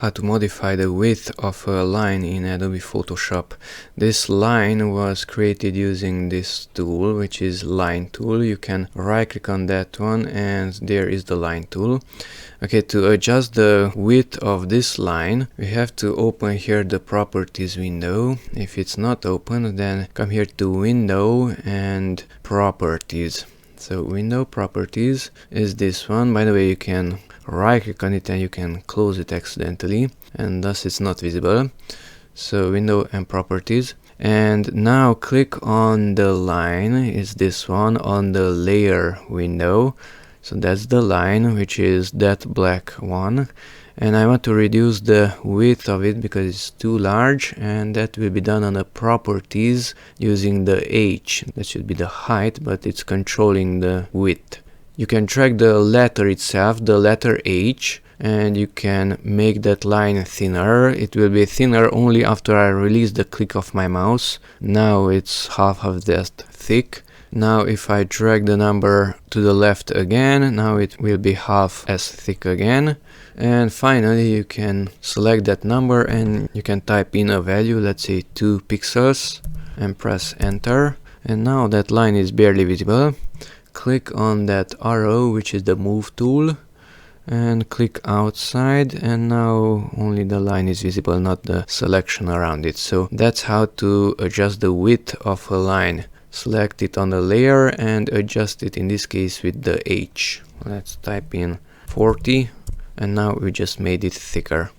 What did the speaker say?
How to modify the width of a line in Adobe Photoshop. This line was created using this tool, which is line tool. You can right click on that one and there is the line tool. Okay, to adjust the width of this line, we have to open here the properties window. If it's not open, then come here to window and properties. So window properties is this one. By the way, you can right click on it and you can close it accidentally, and thus it's not visible. So window and properties, and now click on the line, is this one, on the layer window. So that's the line, which is that black one, and I want to reduce the width of it because it's too large, and that will be done on the properties using the H. That should be the height, but it's controlling the width. You can drag the letter itself, the letter H, and you can make that line thinner. It will be thinner only after I release the click of my mouse. Now it's half of that thick. Now if I drag the number to the left again, now it will be half as thick again. And finally you can select that number and you can type in a value, let's say 2 pixels, and press enter. And now that line is barely visible. Click on that arrow, which is the move tool, and click outside, and now only the line is visible, not the selection around it. So that's how to adjust the width of a line. Select it on the layer and adjust it, in this case with the H. Let's type in 40, and now we just made it thicker.